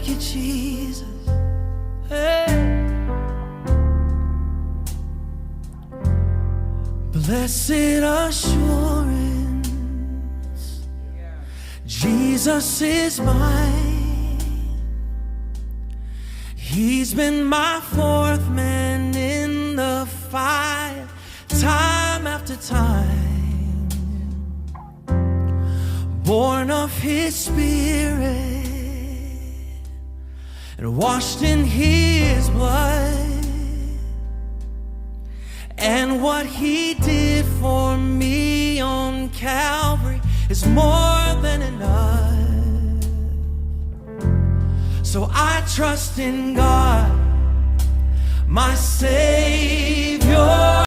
Thank you, Jesus. Hey. Blessed assurance, Jesus is mine. He's been my fourth man in the fight, time after time. Born of His Spirit and washed in His blood. And what He did for me on Calvary is more than enough. So I trust in God, my Savior.